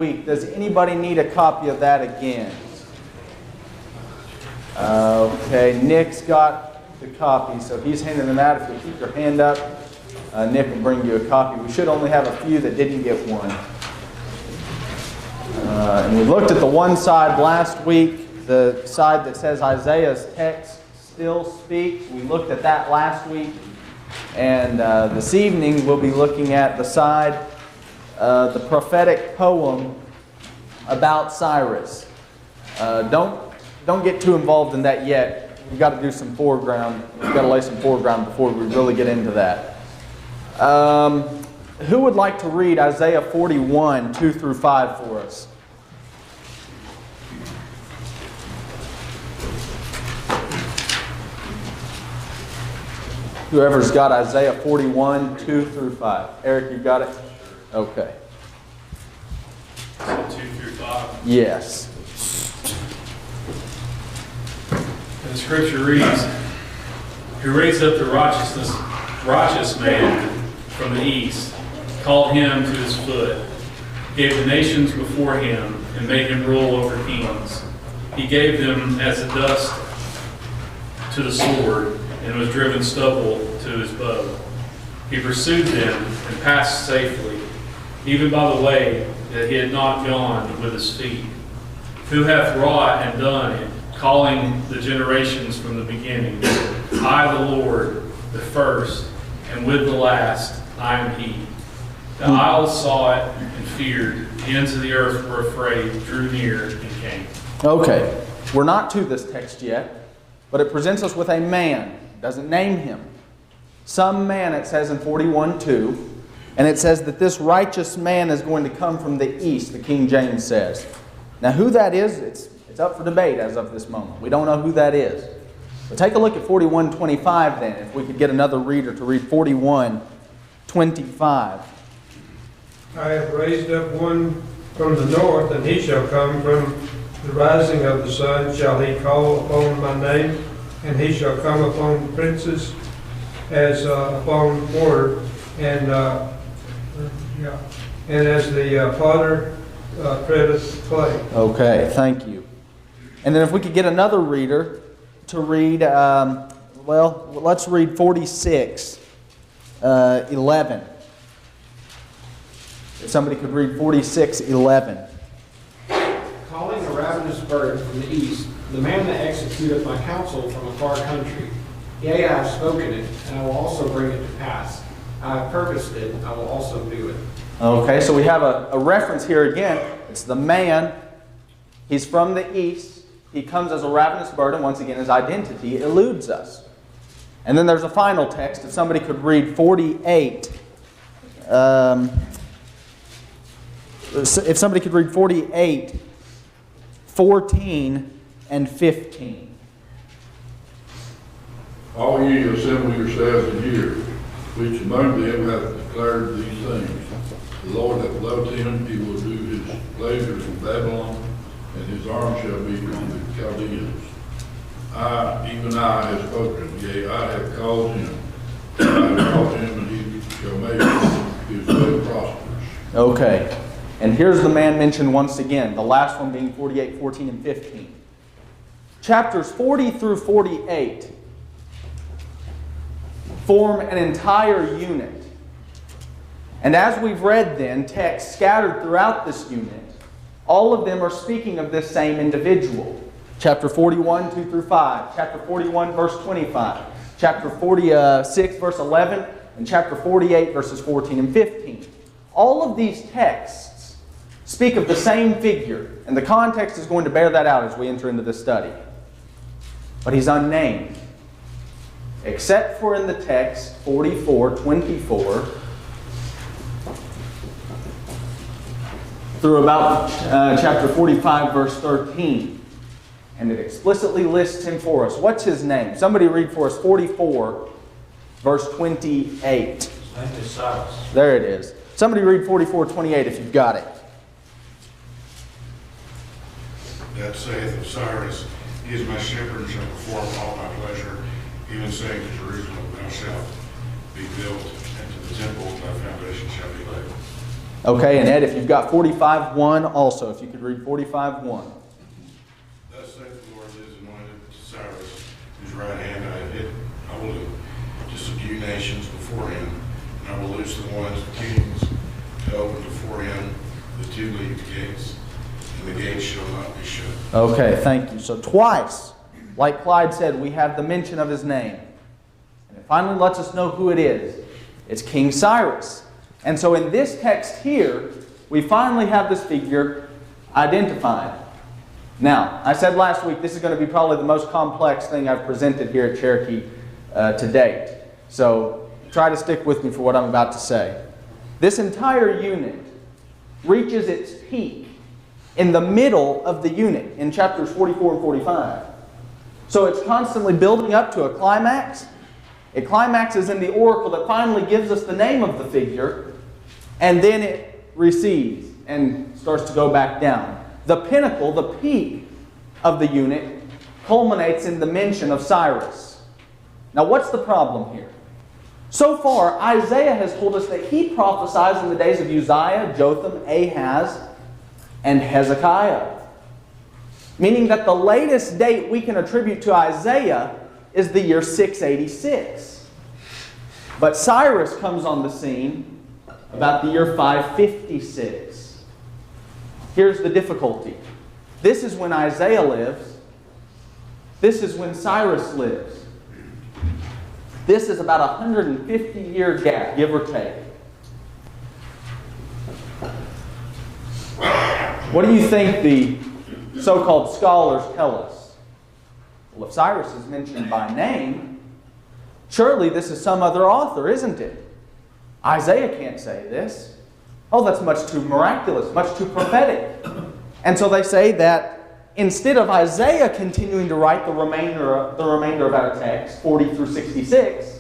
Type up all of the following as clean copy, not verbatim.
week. Does anybody need a copy of that again? Okay, Nick's got the copy, so he's handing them out. If you keep your hand up, Nick will bring you a copy. We should only have a few that didn't get one. And we looked at the one side last week, the side that says Isaiah's text still speaks. We looked at that last week. And this evening we'll be looking at the side, the prophetic poem about Cyrus. Don't get too involved in that yet. We've got to do some foreground. We've got to lay some foreground before we really get into that. Who would like to read Isaiah 41, 2 through 5 for us? Whoever's got Isaiah 41, 2 through 5. Eric, you got it? Okay. 2 through 5. Yes. And the scripture reads, "Who raised up the righteous man from the east, called him to his foot, gave the nations before him, and made him rule over kings. He gave them as the dust to the sword, and was driven stubble to his bow. He pursued them and passed safely, even by the way that he had not gone with his feet. Who hath wrought and done it, calling the generations from the beginning. I, the Lord, the first, and with the last, I am he. The isles saw it and feared. The ends of the earth were afraid, drew near, and came." Okay. We're not to this text yet, but it presents us with a man. It doesn't name him. Some man, it says in 41:2, and it says that this righteous man is going to come from the east, the King James says. Now who that is, it's up for debate as of this moment. We don't know who that is. But take a look at 41:25 then, if we could get another reader to read 41:25. I have raised up one from the north, and he shall come from the rising of the sun. Shall he call upon my name, and he shall come upon princes as upon water, and as the potter treadeth clay. Okay, thank you. And then if we could get another reader to read, let's read 46:11. If somebody could read 46:11. "Calling a ravenous bird from the east, the man that executeth my counsel from a far country. Yea, I have spoken it, and I will also bring it to pass. I have purposed it, I will also do it." Okay, so we have a reference here again. It's the man. He's from the east. He comes as a ravenous bird, and once again his identity eludes us. And then there's a final text. If somebody could read 48. If somebody could read 48, 14, and 15. "All ye assemble yourselves and hear, which among them hath declared these things. The Lord hath loved him, he will do his pleasures in Babylon, and his arm shall be on the Chaldeans. Even I have spoken, yea, I have called him. I have called him, and he shall make his way prosperous." Okay. And here's the man mentioned once again, the last one being 48, 14, and 15. Chapters 40 through 48 form an entire unit. And as we've read then, texts scattered throughout this unit, all of them are speaking of this same individual. Chapter 41, 2 through 5, chapter 41, verse 25, chapter 46, verse 11, and chapter 48, verses 14 and 15. All of these texts speak of the same figure, and the context is going to bear that out as we enter into this study. But he's unnamed, except for in the text 44:24 through about chapter 45, verse 13. And it explicitly lists him for us. What's his name? Somebody read for us 44, verse 28. His name is Cyrus. There it is. Somebody read 44:28 if you've got it. "That saith of Cyrus, he is my shepherd and shall perform all my pleasure, even saying to Jerusalem, thou shalt be built, and to the temple thy foundation shall be laid." Okay, and Ed, if you've got 45:1 also, if you could read 45:1. Thus saith the Lord to his anointed Cyrus, whose right hand I will to subdue nations before him, and I will loose the ones of kings to open before him the two leading gates, and the gates shall not be shut. Okay, thank you. So twice, like Clyde said, we have the mention of his name. And it finally lets us know who it is. It's King Cyrus. And so in this text here, we finally have this figure identified. Now, I said last week, this is going to be probably the most complex thing I've presented here at Cherokee to date. So try to stick with me for what I'm about to say. This entire unit reaches its peak in the middle of the unit in chapters 44 and 45. So it's constantly building up to a climax. It climaxes in the oracle that finally gives us the name of the figure, and then it recedes and starts to go back down. The pinnacle, the peak of the unit, culminates in the mention of Cyrus. Now, what's the problem here? So far, Isaiah has told us that he prophesies in the days of Uzziah, Jotham, Ahaz, and Hezekiah. Meaning that the latest date we can attribute to Isaiah is the year 686. But Cyrus comes on the scene about the year 556. Here's the difficulty. This is when Isaiah lives. This is when Cyrus lives. This is about a 150-year gap, give or take. What do you think the so-called scholars tell us? Well, if Cyrus is mentioned by name, surely this is some other author, isn't it? Isaiah can't say this. Oh, that's much too miraculous, much too prophetic. And so they say that instead of Isaiah continuing to write the remainder of our text, 40 through 66,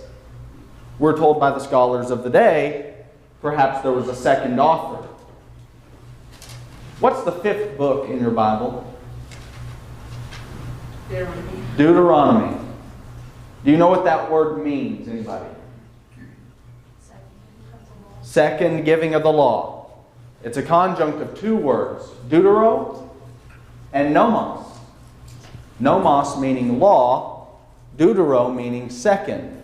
we're told by the scholars of the day, perhaps there was a second author. What's the fifth book in your Bible? Deuteronomy. Do you know what that word means, anybody? Second giving of the law. It's a conjunct of two words, deutero and nomos. Nomos meaning law, deutero meaning second.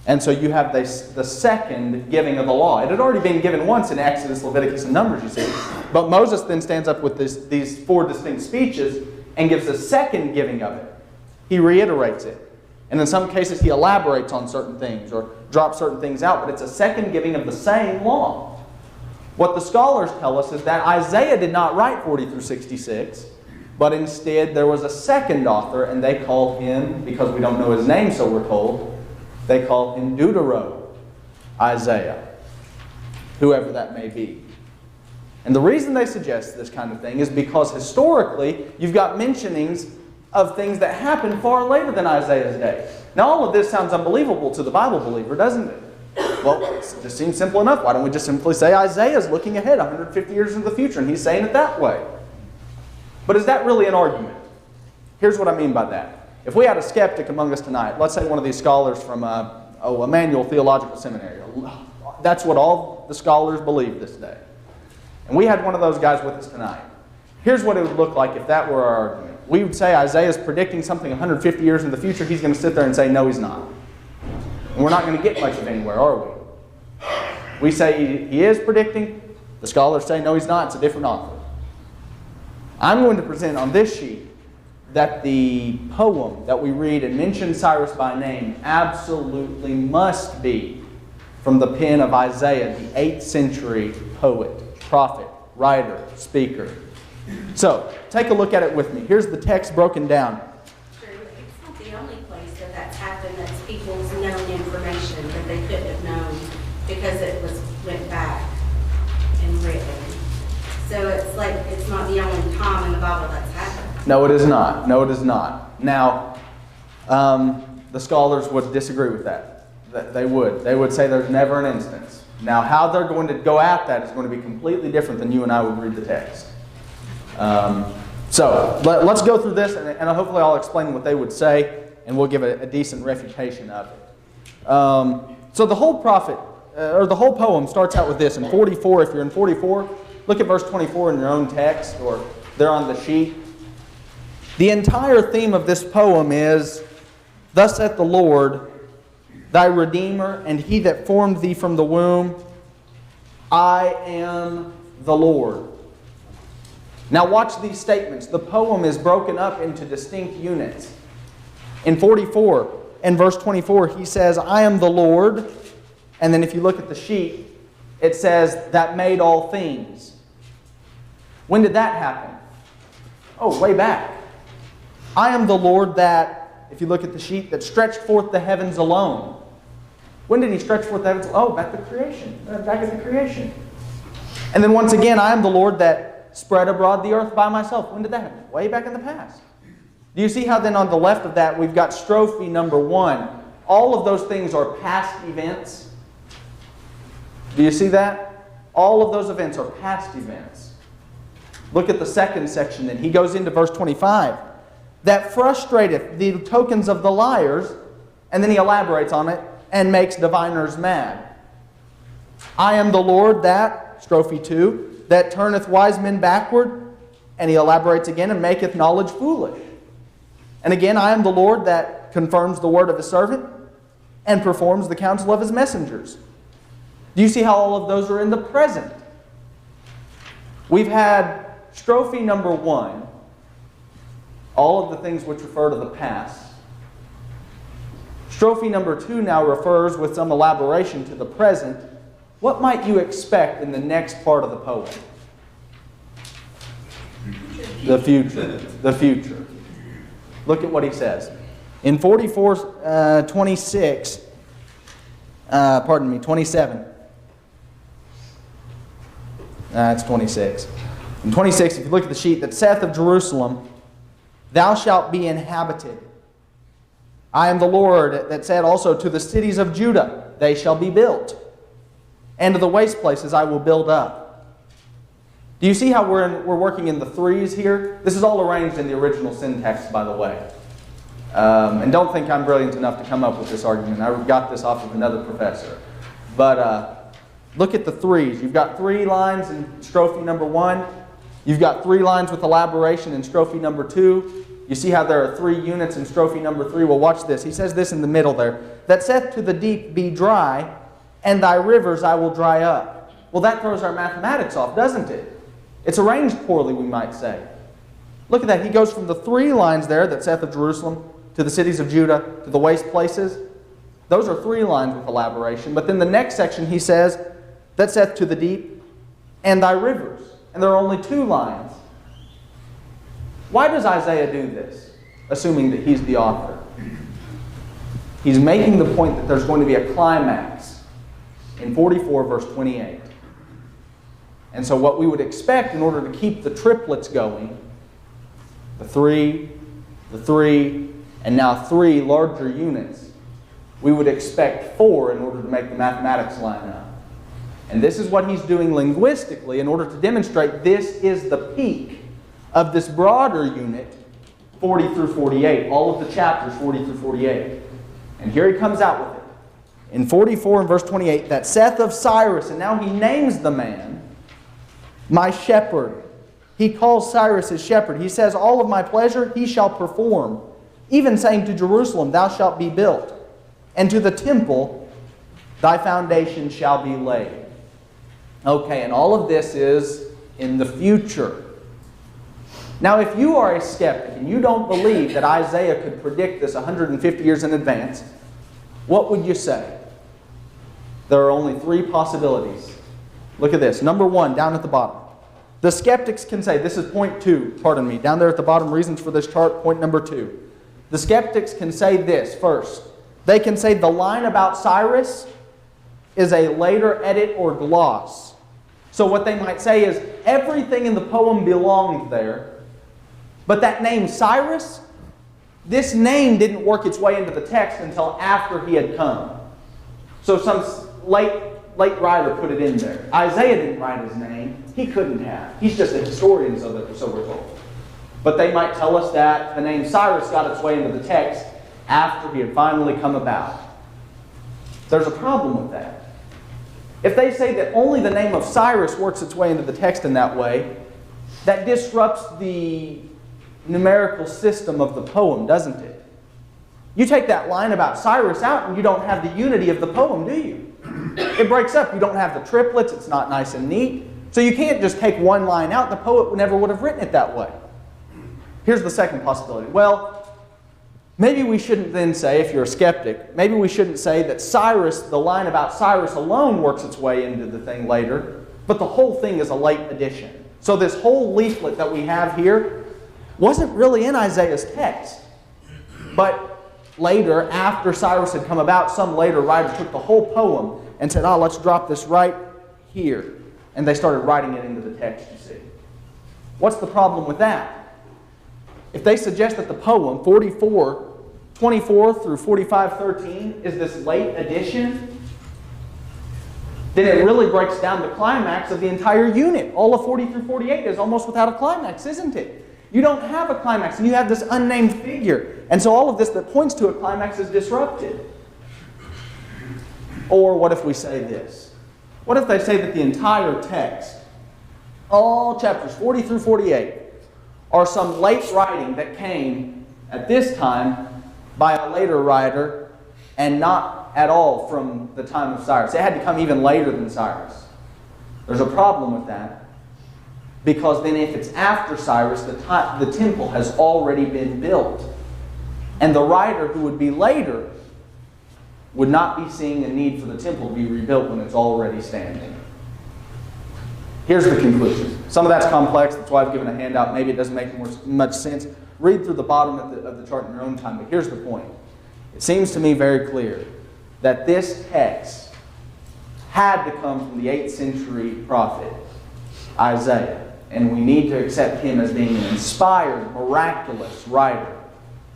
And so you have the second giving of the law. It had already been given once in Exodus, Leviticus, and Numbers, you see. But Moses then stands up with these four distinct speeches and gives a second giving of it. He reiterates it. And in some cases he elaborates on certain things or drops certain things out. But it's a second giving of the same law. What the scholars tell us is that Isaiah did not write 40 through 66. But instead there was a second author, and they called him, because we don't know his name, so we're told, they called him Deutero Isaiah, whoever that may be. And the reason they suggest this kind of thing is because historically you've got mentionings of things that happened far later than Isaiah's day. Now all of this sounds unbelievable to the Bible believer, doesn't it? Well, it just seems simple enough. Why don't we just simply say Isaiah's looking ahead 150 years into the future, and he's saying it that way? But is that really an argument? Here's what I mean by that. If we had a skeptic among us tonight, let's say one of these scholars from Emmanuel Theological Seminary, that's what all the scholars believe this day. And we had one of those guys with us tonight. Here's what it would look like if that were our argument. We would say Isaiah's predicting something 150 years in the future. He's going to sit there and say, no, he's not. And we're not going to get much of anywhere, are we? We say he is predicting. The scholars say, no, he's not. It's a different author. I'm going to present on this sheet that the poem that we read and mention Cyrus by name absolutely must be from the pen of Isaiah, the 8th century poet, prophet, writer, speaker. So, take a look at it with me. Here's the text broken down. Sure, it's not the only place that that's happened. That's people's known information that they couldn't have known because it went back and written. So it's like it's not the only time in the Bible that's happened. No, it is not. No, it is not. Now, the scholars would disagree with that. They would. They would say there's never an instance. Now, how they're going to go at that is going to be completely different than you and I would read the text. So, let's go through this, and hopefully I'll explain what they would say, and we'll give a decent refutation of it. So the whole prophet, or the whole poem starts out with this. In 44, if you're in 44, look at verse 24 in your own text, or there on the sheet. The entire theme of this poem is, "Thus saith the Lord, thy Redeemer, and he that formed thee from the womb, I am the Lord." Now watch these statements. The poem is broken up into distinct units. In 44 and verse 24, he says, "I am the Lord." And then if you look at the sheet, it says, "that made all things." When did that happen? Oh, way back. "I am the Lord that," if you look at the sheet, "that stretched forth the heavens alone." When did he stretch forth the heavens? Oh, back at the creation. And then once again, "I am the Lord that spread abroad the earth by myself." When did that happen? Way back in the past. Do you see how then on the left of that we've got strophe number 1. All of those things are past events. Do you see that? All of those events are past events. Look at the second section then. He goes into verse 25. "That frustrateth the tokens of the liars," and then he elaborates on it, "and makes diviners mad. I am the Lord that," strophe 2, "that turneth wise men backward," and he elaborates again, "and maketh knowledge foolish. And again, I am the Lord that confirms the word of his servant, and performs the counsel of his messengers." Do you see how all of those are in the present? We've had strophe number 1, all of the things which refer to the past. Strophe number 2 now refers with some elaboration to the present. What might you expect in the next part of the poem? The future. The future. Look at what he says. In 27. It's 26. In 26, if you look at the sheet, "that saith of Jerusalem, thou shalt be inhabited. I am the Lord that said also to the cities of Judah, they shall be built. And to the waste places I will build up." Do you see how we're working in the threes here? This is all arranged in the original syntax, by the way. And don't think I'm brilliant enough to come up with this argument. I got this off of another professor. But look at the threes. You've got 3 lines in strophe number 1. You've got 3 lines with elaboration in strophe number 2. You see how there are 3 units in strophe number 3? Well, watch this. He says this in the middle there. "That saith to the deep, be dry, and thy rivers I will dry up." Well, that throws our mathematics off, doesn't it? It's arranged poorly, we might say. Look at that. He goes from the 3 lines there, "that saith of Jerusalem," to the cities of Judah, to the waste places. Those are 3 lines with elaboration. But then the next section he says, "that saith to the deep, and thy rivers." And there are only 2 lines. Why does Isaiah do this, assuming that he's the author? He's making the point that there's going to be a climax in 44 verse 28. And so what we would expect in order to keep the triplets going, the 3, and now 3 larger units, we would expect 4 in order to make the mathematics line up. And this is what he's doing linguistically in order to demonstrate this is the peak of this broader unit, 40 through 48, all of the chapters 40 through 48. And here he comes out with it. In 44 and verse 28, "that saith of Cyrus," and now he names the man, "my shepherd." He calls Cyrus his shepherd. He says, "all of my pleasure he shall perform," even saying to Jerusalem, "thou shalt be built," and to the temple, "thy foundation shall be laid." Okay, and all of this is in the future. Now, if you are a skeptic and you don't believe that Isaiah could predict this 150 years in advance, what would you say? There are only 3 possibilities. Look at this. Number 1, down at the bottom. The skeptics can say, this is point 2, pardon me, down there at the bottom, reasons for this chart, point number 2. The skeptics can say this first. They can say the line about Cyrus is a later edit or gloss. So what they might say is everything in the poem belonged there, but that name Cyrus, this name didn't work its way into the text until after he had come. So some late writer put it in there. Isaiah didn't write his name. He couldn't have. He's just a historian, so we're told. But they might tell us that the name Cyrus got its way into the text after he had finally come about. There's a problem with that. If they say that only the name of Cyrus works its way into the text in that way, that disrupts the numerical system of the poem, doesn't it? You take that line about Cyrus out and you don't have the unity of the poem, do you? It breaks up. You don't have the triplets. It's not nice and neat. So you can't just take one line out. The poet never would have written it that way. Here's the second possibility. Well, maybe we shouldn't then say, if you're a skeptic, maybe we shouldn't say that Cyrus, the line about Cyrus alone works its way into the thing later, but the whole thing is a late addition. So this whole leaflet that we have here wasn't really in Isaiah's text. But later, after Cyrus had come about, some later writer took the whole poem and said, oh, let's drop this right here. And they started writing it into the text, you see. What's the problem with that? If they suggest that the poem, 44:24 through 45:13, is this late addition, then it really breaks down the climax of the entire unit. All of 40 through 48 is almost without a climax, isn't it? You don't have a climax, and you have this unnamed figure. And so all of this that points to a climax is disrupted. Or what if we say this? What if they say that the entire text, all chapters 40 through 48, are some late writing that came at this time by a later writer and not at all from the time of Cyrus? It had to come even later than Cyrus. There's a problem with that. Because then if it's after Cyrus, the temple has already been built. And the writer who would be later would not be seeing a need for the temple to be rebuilt when it's already standing. Here's the conclusion. Some of that's complex. That's why I've given a handout. Maybe it doesn't make much sense. Read through the bottom of the chart in your own time. But here's the point. It seems to me very clear that this text had to come from the 8th century prophet, Isaiah. And we need to accept him as being an inspired, miraculous writer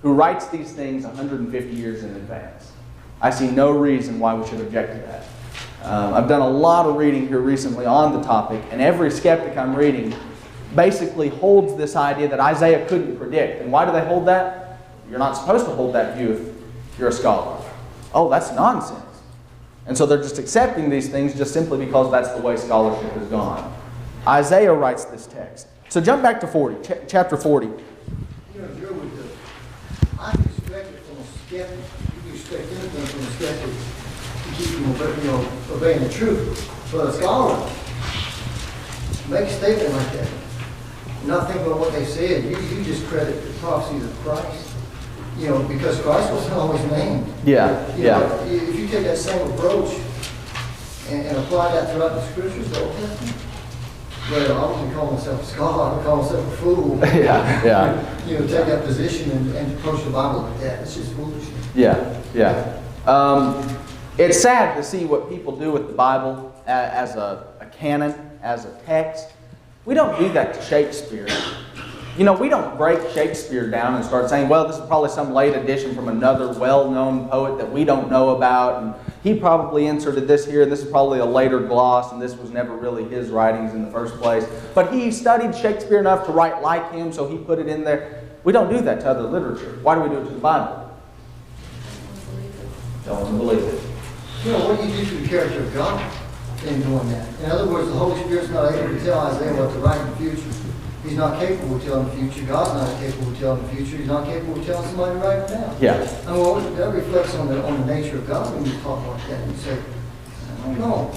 who writes these things 150 years in advance. I see no reason why we should object to that. I've done a lot of reading here recently on the topic, and every skeptic I'm reading basically holds this idea that Isaiah couldn't predict. And why do they hold that? You're not supposed to hold that view if you're a scholar. Oh, that's nonsense. And so they're just accepting these things just simply because that's the way scholarship has gone. Isaiah writes this text. So jump back to 40, chapter 40. You know, you're with the, I expect it from a skeptic. You expect anything from a skeptic to keep you obeying the truth. But a scholar, make a statement like that. Not think about what they said. You just credit the prophecies of Christ. You know, because Christ wasn't always named. Yeah, You know, if you take that same approach and apply that throughout the scriptures, the Old Testament, well, I wouldn't call myself a scholar, I would call myself a fool. Yeah. You know, take that position and approach the Bible like that. It's just foolishness. Yeah. It's sad to see what people do with the Bible as a canon, as a text. We don't do that to Shakespeare. You know, we don't break Shakespeare down and start saying, well, this is probably some late addition from another well-known poet that we don't know about, and he probably inserted this here, and this is probably a later gloss, and this was never really his writings in the first place. But he studied Shakespeare enough to write like him, so he put it in there. We don't do that to other literature. Why do we do it to the Bible? Don't believe it. You know, what do you do to the character of God in doing that? In other words, the Holy Spirit's not able to tell Isaiah what to write in the future. He's not capable of telling the future. God's not capable of telling the future. He's not capable of telling somebody to write it down. Yeah. I mean, well, that reflects on the nature of God when you talk like that. You say, I don't know.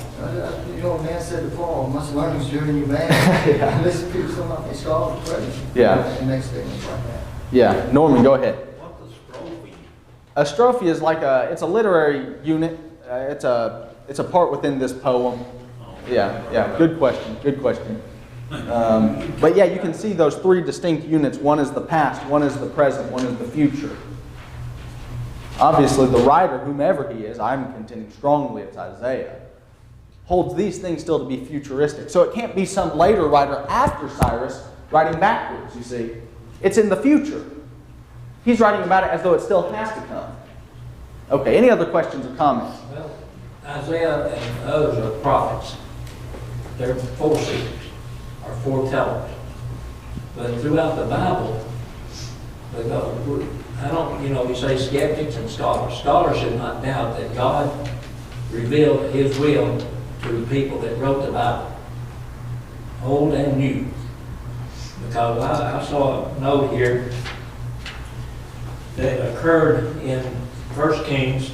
You know, a man said to Paul, must learn who's doing you, man. Yeah. Listen to people, some of these scholars pray. Yeah. And make statements like that. Yeah. Norman, go ahead. What's a strophe? A strophe is like it's a literary unit. It's a part within this poem. Yeah. Good question. But yeah, you can see those three distinct units. One is the past, one is the present, one is the future. Obviously, the writer, whomever he is, I'm contending strongly it's Isaiah, holds these things still to be futuristic. So it can't be some later writer after Cyrus writing backwards, you see. It's in the future. He's writing about it as though it still has to come. Okay, any other questions or comments? Well, Isaiah and others are prophets. They're foreseers, or foretellers. But throughout the Bible, we say skeptics and scholars. Scholars should not doubt that God revealed His will to the people that wrote the Bible, old and new. Because I saw a note here that occurred in 1 Kings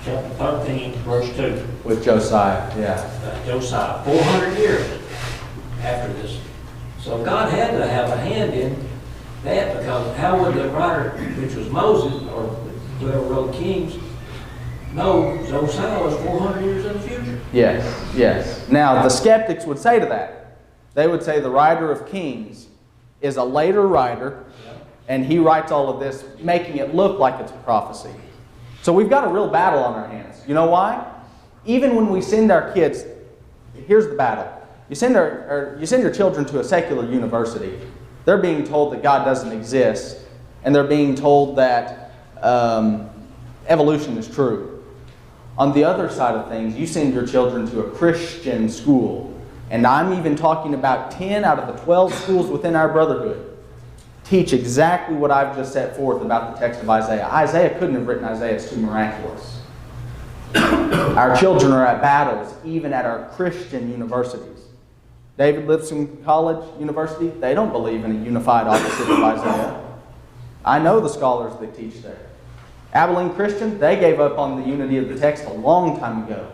chapter 13, verse 2. With Josiah, yeah. Josiah, 400 years after this. So God had to have a hand in that, because how would the writer, which was Moses, or whoever wrote Kings, know Josiah was 400 years in the future? Yes, yes. Now, the skeptics would say to that, they would say the writer of Kings is a later writer, and he writes all of this, making it look like it's a prophecy. So we've got a real battle on our hands. You know why? Even when we send our kids, here's the battle. You send your children to a secular university, they're being told that God doesn't exist, and they're being told that evolution is true. On the other side of things, you send your children to a Christian school, and I'm even talking about 10 out of the 12 schools within our brotherhood teach exactly what I've just set forth about the text of Isaiah. Isaiah couldn't have written Isaiah. It's too miraculous. Our children are at battles, even at our Christian universities. David Lipscomb College University, they don't believe in a unified opposite of Isaiah. I know the scholars that teach there. Abilene Christian, they gave up on the unity of the text a long time ago.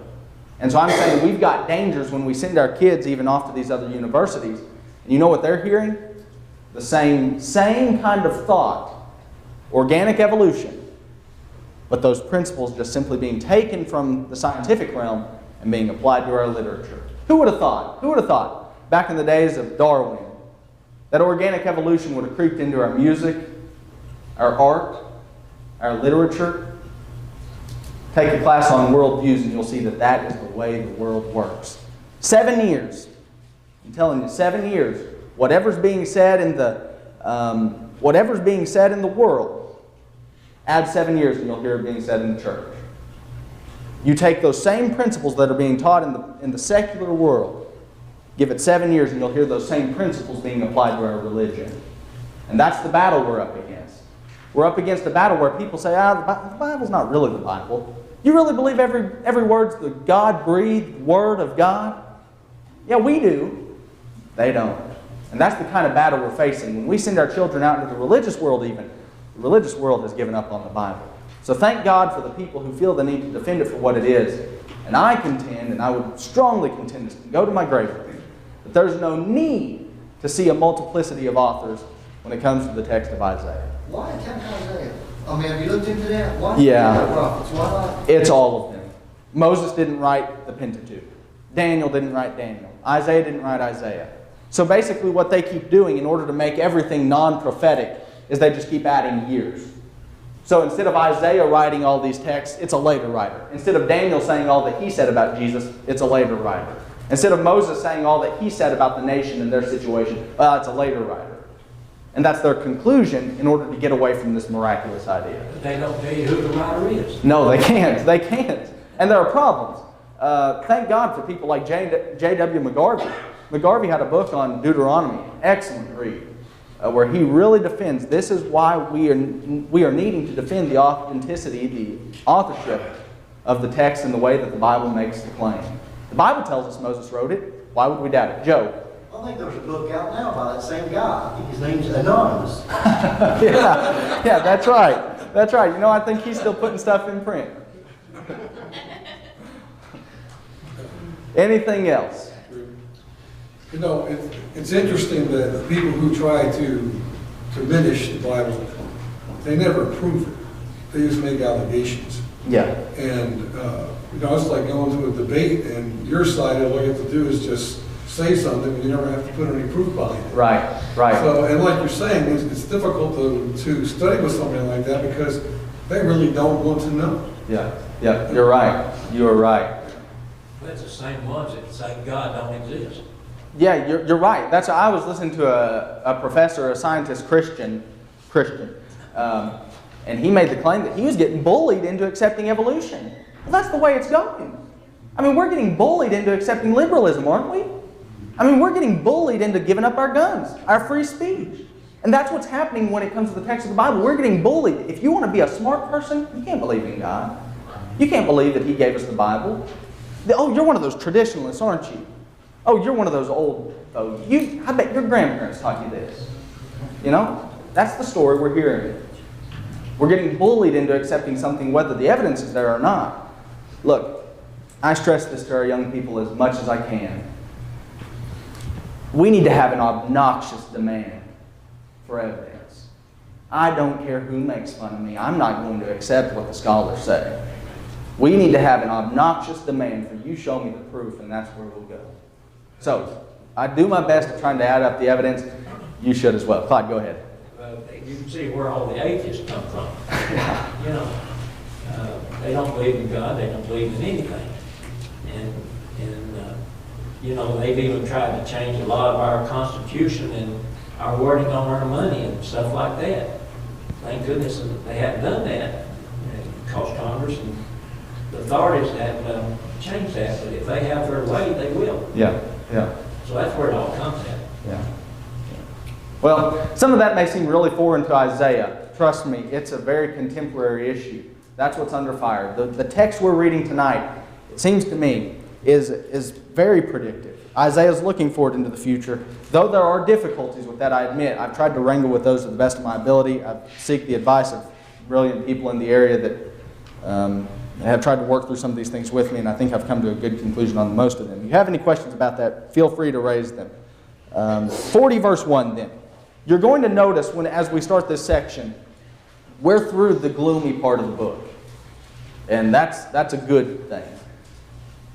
And so I'm saying we've got dangers when we send our kids even off to these other universities. And you know what they're hearing? The same kind of thought. Organic evolution. But those principles just simply being taken from the scientific realm and being applied to our literature. Who would have thought? Who would have thought, back in the days of Darwin, that organic evolution would have creeped into our music, our art, our literature? Take a class on worldviews and you'll see that that is the way the world works. 7 years. I'm telling you, 7 years. Whatever's being said in the world, add 7 years and you'll hear it being said in the church. You take those same principles that are being taught in the secular world, give it 7 years and you'll hear those same principles being applied to our religion. And that's the battle we're up against. We're up against a battle where people say, the Bible's not really the Bible. You really believe every word's the God-breathed Word of God? Yeah, we do. They don't. And that's the kind of battle we're facing. When we send our children out into the religious world even, the religious world has given up on the Bible. So thank God for the people who feel the need to defend it for what it is. And I contend, and I would strongly contend this, go to my grave, that there's no need to see a multiplicity of authors when it comes to the text of Isaiah. Why Isaiah? I mean, have you looked into that? Why prophets? Why not? It's all of them. Moses didn't write the Pentateuch. Daniel didn't write Daniel. Isaiah didn't write Isaiah. So basically what they keep doing in order to make everything non-prophetic is they just keep adding years. So instead of Isaiah writing all these texts, it's a later writer. Instead of Daniel saying all that he said about Jesus, it's a later writer. Instead of Moses saying all that he said about the nation and their situation, it's a later writer. And that's their conclusion in order to get away from this miraculous idea. But they don't tell you who the writer is. No, they can't. They can't. And there are problems. Thank God for people like J.W. McGarvey. McGarvey had a book on Deuteronomy, excellent read, where he really defends, this is why we are needing to defend the authenticity, the authorship of the text and the way that the Bible makes the claim. The Bible tells us Moses wrote it. Why would we doubt it? Joe? I think there's a book out now by that same guy. His name's Anonymous. yeah, that's right. That's right. You know, I think he's still putting stuff in print. Anything else? You know, it's interesting that the people who try to diminish the Bible, they never prove it. They just make allegations. Yeah. And, you know, it's like going to a debate and your side, all you have to do is just say something and you never have to put any proof behind it. Right, right. So, and like you're saying, it's difficult to study with somebody like that because they really don't want to know. Yeah, yeah, you're right. You are right. Well, it's the same ones that say God don't exist. Yeah, you're right. That's I was listening to a professor, a scientist, Christian, and he made the claim that he was getting bullied into accepting evolution. Well, that's the way it's going. I mean, we're getting bullied into accepting liberalism, aren't we? I mean, we're getting bullied into giving up our guns, our free speech. And that's what's happening when it comes to the text of the Bible. We're getting bullied. If you want to be a smart person, you can't believe in God. You can't believe that He gave us the Bible. Oh, you're one of those traditionalists, aren't you? Oh, you're one of those old folks. I bet your grandparents taught you this. You know? That's the story we're hearing. We're getting bullied into accepting something whether the evidence is there or not. Look, I stress this to our young people as much as I can. We need to have an obnoxious demand for evidence. I don't care who makes fun of me. I'm not going to accept what the scholars say. We need to have an obnoxious demand for you show me the proof, and that's where we'll go. So, I do my best at trying to add up the evidence. You should as well. Clyde, go ahead. You can see where all the atheists come from. You know, they don't believe in God. They don't believe in anything. And you know, they've even tried to change a lot of our Constitution and our wording on our money and stuff like that. Thank goodness that they haven't done that. Because Congress and the authorities haven't changed that. But if they have their way, they will. Yeah. So that's where it all comes at. Yeah. Well, some of that may seem really foreign to Isaiah. Trust me, it's a very contemporary issue. That's what's under fire. The text we're reading tonight, it seems to me, is very predictive. Isaiah's looking forward into the future. Though there are difficulties with that, I admit. I've tried to wrangle with those to the best of my ability. I seek the advice of brilliant people in the area that have tried to work through some of these things with me, and I think I've come to a good conclusion on most of them. If you have any questions about that, feel free to raise them. 40 verse 1 then. You're going to notice as we start this section, we're through the gloomy part of the book. And that's a good thing.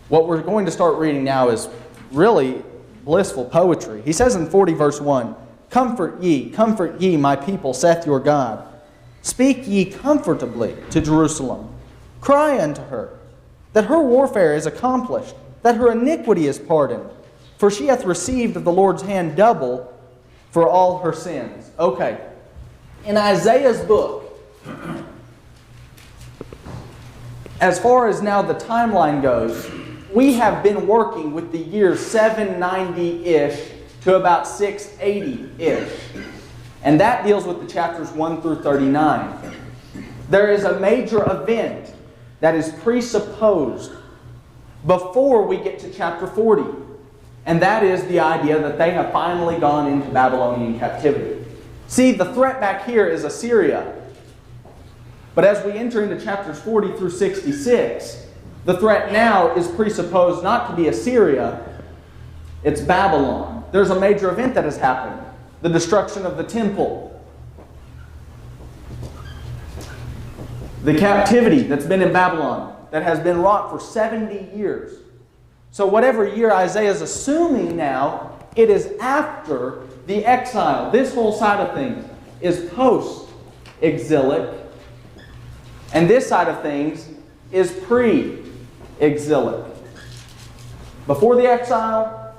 What we're going to start reading now is really blissful poetry. He says in 40 verse 1, comfort ye, my people, saith your God. Speak ye comfortably to Jerusalem. Cry unto her, that her warfare is accomplished, that her iniquity is pardoned. For she hath received of the Lord's hand double for all her sins. Okay, in Isaiah's book, as far as now the timeline goes, we have been working with the year 790-ish to about 680-ish. And that deals with the chapters 1 through 39. There is a major event that is presupposed before we get to chapter 40. And that is the idea that they have finally gone into Babylonian captivity. See, the threat back here is Assyria. But as we enter into chapters 40 through 66, the threat now is presupposed not to be Assyria, it's Babylon. There's a major event that has happened. The destruction of the temple. The captivity that's been in Babylon, that has been wrought for 70 years. So whatever year Isaiah is assuming now, it is after the exile. This whole side of things is post-exilic. And this side of things is pre-exilic. Before the exile,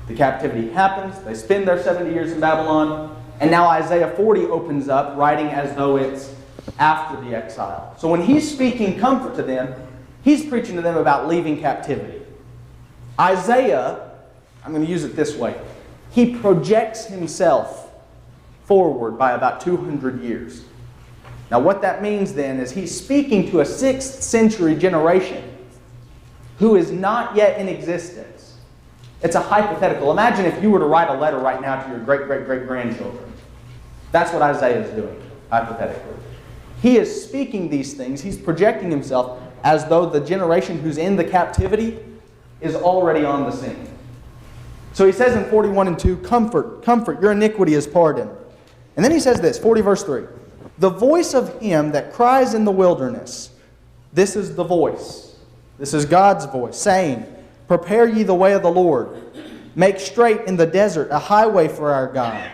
the captivity happens. They spend their 70 years in Babylon. And now Isaiah 40 opens up, writing as though it's after the exile. So when he's speaking comfort to them, he's preaching to them about leaving captivity. Isaiah, I'm going to use it this way, he projects himself forward by about 200 years. Now what that means then is he's speaking to a 6th century generation who is not yet in existence. It's a hypothetical. Imagine if you were to write a letter right now to your great-great-great-grandchildren. That's what Isaiah is doing, hypothetically. He is speaking these things. He's projecting himself as though the generation who's in the captivity is already on the scene. So he says in 41 and 2, comfort, your iniquity is pardoned. And then he says this, 40 verse 3. The voice of him that cries in the wilderness. This is the voice. This is God's voice, saying, prepare ye the way of the Lord. Make straight in the desert a highway for our God.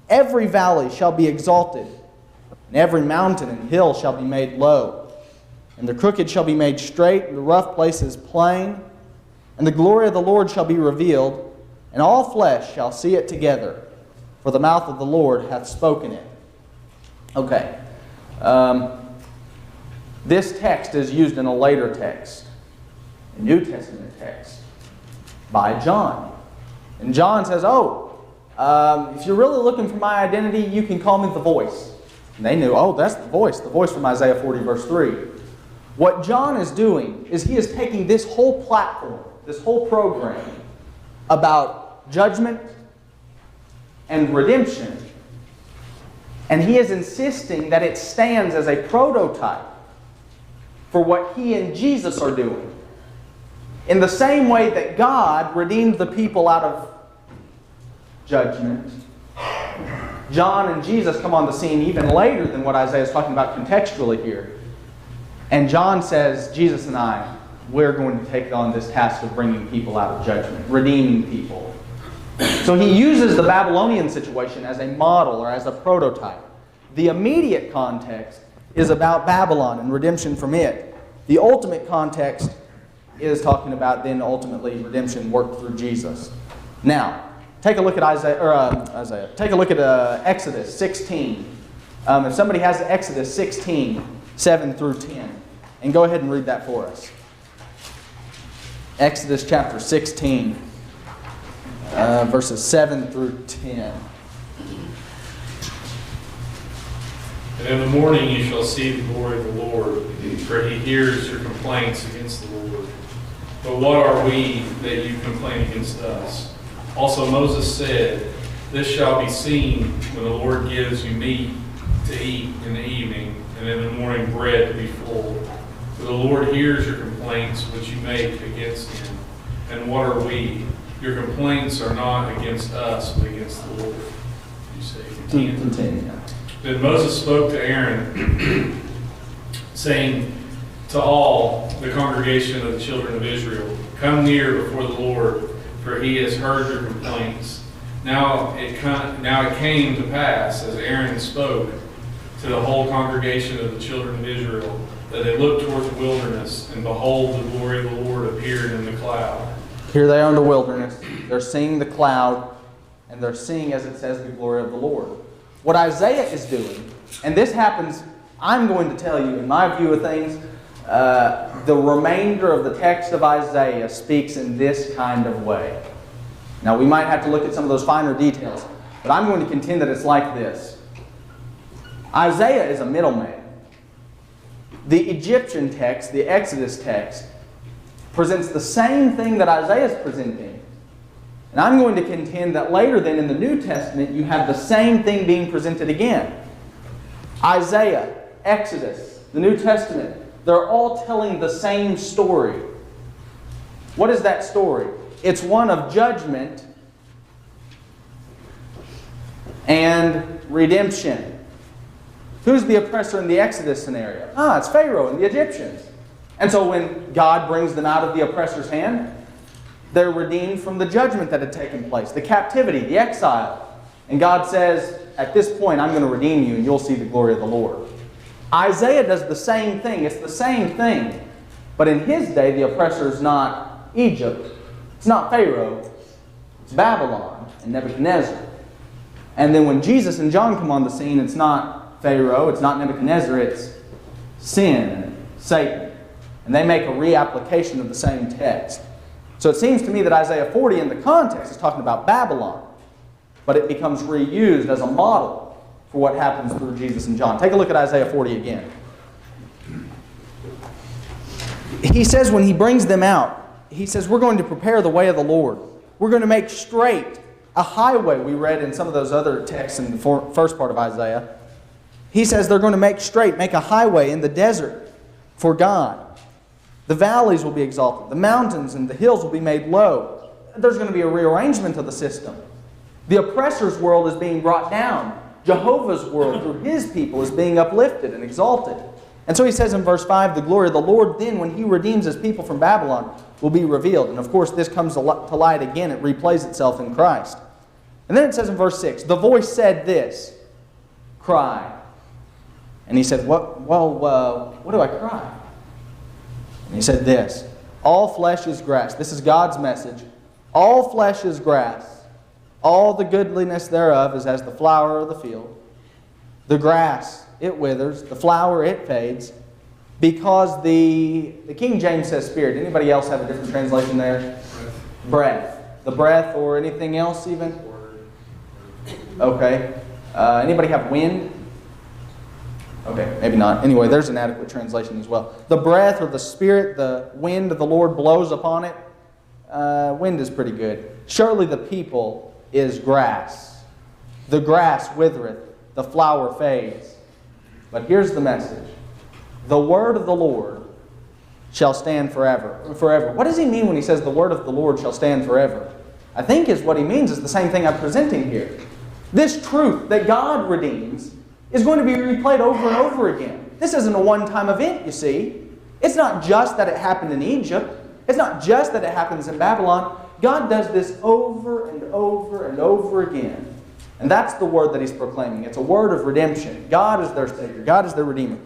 Every valley shall be exalted, and every mountain and hill shall be made low. And the crooked shall be made straight, and the rough places plain. And the glory of the Lord shall be revealed, and all flesh shall see it together. For the mouth of the Lord hath spoken it. Okay. This text is used in a later text, a New Testament text, by John. And John says, if you're really looking for my identity, you can call me the voice. And they knew, that's the voice from Isaiah 40 verse 3. What John is doing is he is taking this whole platform, this whole program about judgment and redemption, and he is insisting that it stands as a prototype for what he and Jesus are doing. In the same way that God redeemed the people out of judgment, John and Jesus come on the scene even later than what Isaiah is talking about contextually here. And John says, Jesus and I, we're going to take on this task of bringing people out of judgment, redeeming people. So he uses the Babylonian situation as a model or as a prototype. The immediate context is about Babylon and redemption from it. The ultimate context is talking about then ultimately redemption worked through Jesus. Now, take a look at Take a look at Exodus 16. If somebody has Exodus 16, 7 through 10, and go ahead and read that for us. Exodus chapter 16, verses 7 through 10. And in the morning you shall see the glory of the Lord, for he hears your complaints against the Lord. But what are we that you complain against us? Also Moses said, this shall be seen when the Lord gives you meat to eat in the evening, and in the morning bread to be full. For the Lord hears your complaints which you make against him. And what are we? Your complaints are not against us, but against the Lord. You say, continue. Then Moses spoke to Aaron, saying to all the congregation of the children of Israel, come near before the Lord, for he has heard your complaints. Now it came to pass, as Aaron spoke to the whole congregation of the children of Israel, that they looked toward the wilderness, and behold, the glory of the Lord appeared in the cloud. Here they are in the wilderness. They're seeing the cloud, and they're seeing, as it says, the glory of the Lord. What Isaiah is doing, and this happens, I'm going to tell you, in my view of things, the remainder of the text of Isaiah speaks in this kind of way. Now, we might have to look at some of those finer details, but I'm going to contend that it's like this. Isaiah is a middleman. The Egyptian text, the Exodus text, presents the same thing that Isaiah is presenting. And I'm going to contend that later then in the New Testament, you have the same thing being presented again. Isaiah, Exodus, the New Testament, they're all telling the same story. What is that story? It's one of judgment and redemption. Who's the oppressor in the Exodus scenario? It's Pharaoh and the Egyptians. And so when God brings them out of the oppressor's hand, they're redeemed from the judgment that had taken place, the captivity, the exile. And God says, at this point, I'm going to redeem you and you'll see the glory of the Lord. Isaiah does the same thing. It's the same thing. But in his day, the oppressor is not Egypt. It's not Pharaoh. It's Babylon and Nebuchadnezzar. And then when Jesus and John come on the scene, it's not Pharaoh, it's not Nebuchadnezzar, it's sin and Satan. And they make a reapplication of the same text. So it seems to me that Isaiah 40 in the context is talking about Babylon, but it becomes reused as a model for what happens through Jesus and John. Take a look at Isaiah 40 again. He says when he brings them out, he says, we're going to prepare the way of the Lord. We're going to make straight a highway. We read in some of those other texts in the first part of Isaiah. He says they're going to make straight, make a highway in the desert for God. The valleys will be exalted. The mountains and the hills will be made low. There's going to be a rearrangement of the system. The oppressor's world is being brought down. Jehovah's world through his people is being uplifted and exalted. And so he says in verse 5, the glory of the Lord then, when he redeems his people from Babylon, will be revealed. And of course, this comes to light again. It replays itself in Christ. And then it says in verse 6, the voice said this, cry. And he said, what do I cry? And he said this, all flesh is grass. This is God's message. All flesh is grass. All the goodliness thereof is as the flower of the field. The grass, it withers. The flower, it fades. Because the King James says spirit. Anybody else have a different translation there? Breath. The breath or anything else even? Okay. Anybody have wind? Okay, maybe not. Anyway, there's an adequate translation as well. The breath or the spirit, the wind of the Lord blows upon it. Wind is pretty good. Surely the people is grass. The grass withereth, the flower fades. But here's the message. The word of the Lord shall stand forever. Forever. What does he mean when he says the word of the Lord shall stand forever? I think what he means is the same thing I'm presenting here. This truth that God redeems is going to be replayed over and over again. This isn't a one-time event, you see. It's not just that it happened in Egypt. It's not just that it happens in Babylon. God does this over and over and over again. And that's the word that he's proclaiming. It's a word of redemption. God is their Savior. God is their Redeemer.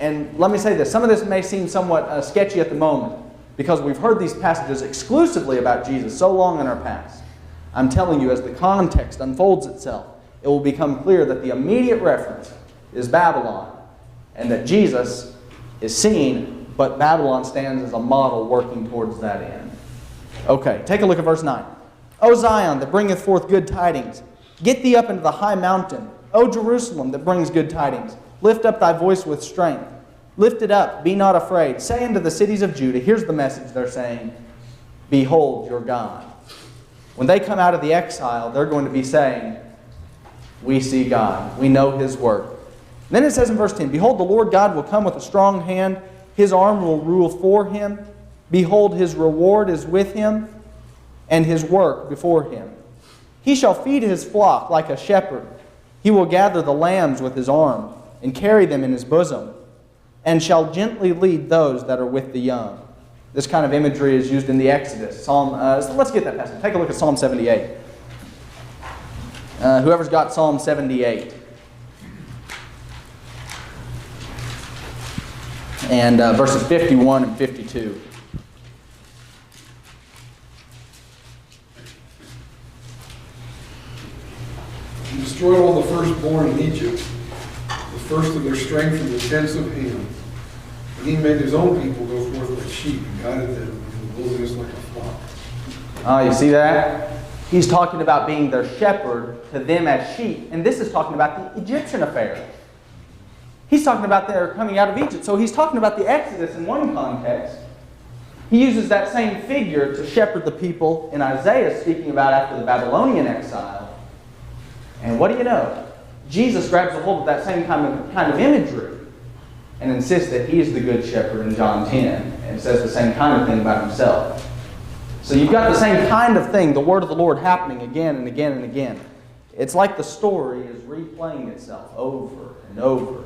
And let me say this. Some of this may seem somewhat sketchy at the moment because we've heard these passages exclusively about Jesus so long in our past. I'm telling you, as the context unfolds itself, it will become clear that the immediate reference is Babylon and that Jesus is seen, but Babylon stands as a model working towards that end. Okay, take a look at verse 9. O Zion, that bringeth forth good tidings, get thee up into the high mountain. O Jerusalem, that brings good tidings, lift up thy voice with strength. Lift it up, be not afraid. Say unto the cities of Judah, here's the message they're saying, behold your God. When they come out of the exile, they're going to be saying, we see God. We know His work. Then it says in verse 10, behold, the Lord God will come with a strong hand. His arm will rule for Him. Behold, His reward is with Him, and His work before Him. He shall feed His flock like a shepherd. He will gather the lambs with His arm, and carry them in His bosom, and shall gently lead those that are with the young. This kind of imagery is used in the Exodus. So let's get that passage. Take a look at Psalm 78. Whoever's got Psalm 78. And verses 51 and 52. He destroyed all the firstborn in Egypt, the first of their strength in the tents of Ham. And he made his own people go forth like sheep and guided them in the wilderness like a flock. You see that? He's talking about being their shepherd to them as sheep. And this is talking about the Egyptian affair. He's talking about their coming out of Egypt. So he's talking about the Exodus in one context. He uses that same figure to shepherd the people in Isaiah, speaking about after the Babylonian exile. And what do you know? Jesus grabs a hold of that same kind of imagery and insists that he is the good shepherd in John 10 and says the same kind of thing about himself. So you've got the same kind of thing, the word of the Lord, happening again and again and again. It's like the story is replaying itself over and over.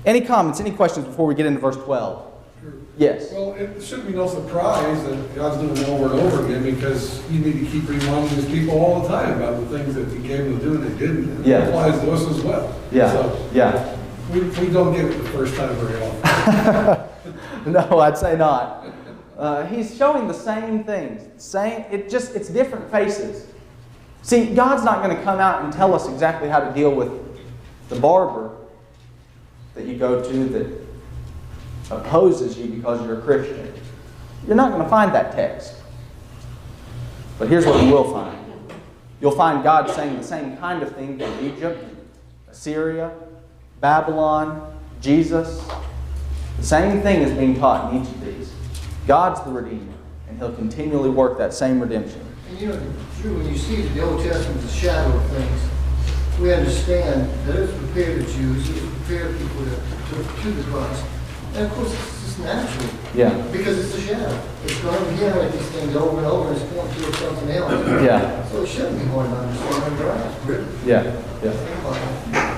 Any comments, any questions before we get into verse 12? Sure. Yes? Well, it should be no surprise that God's doing it over and over again because you need to keep reminding His people all the time about the things that He gave them to do and they didn't. And it applies to us as well. Yeah. So, yeah. We don't get it the first time very often. No, I'd say not. He's showing the same things. It's different faces. See, God's not going to come out and tell us exactly how to deal with the barber that you go to that opposes you because you're a Christian. You're not going to find that text. But here's what you will find. You'll find God saying the same kind of thing to Egypt, Assyria, Babylon, Jesus. The same thing is being taught in each of these. God's the Redeemer, and He'll continually work that same redemption. And you know, Drew, when you see the Old Testament, the shadow of things, we understand that it was prepared the Jews, it was prepared people to the Christ. And of course, it's just natural. Yeah. Because it's a shadow. It's going to be like these things over and over, and it's pointing to something else. Yeah. So it shouldn't be hard to understand, right? Yeah. Yeah.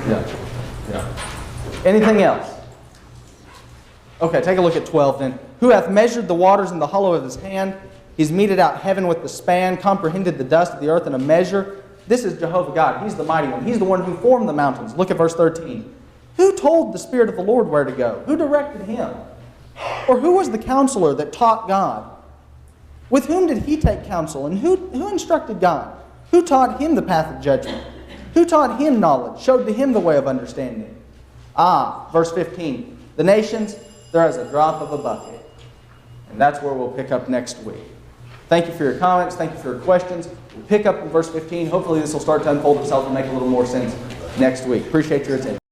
Yeah. Yeah. Anything else? Okay, take a look at 12 then. Who hath measured the waters in the hollow of his hand? He's meted out heaven with the span, comprehended the dust of the earth in a measure. This is Jehovah God. He's the mighty one. He's the one who formed the mountains. Look at verse 13. Who told the Spirit of the Lord where to go? Who directed Him? Or who was the counselor that taught God? With whom did He take counsel? And who instructed God? Who taught Him the path of judgment? Who taught Him knowledge? Showed to Him the way of understanding? Verse 15. The nations, they're as a drop of a bucket. And that's where we'll pick up next week. Thank you for your comments. Thank you for your questions. We'll pick up in verse 15. Hopefully this will start to unfold itself and make a little more sense next week. Appreciate your attention.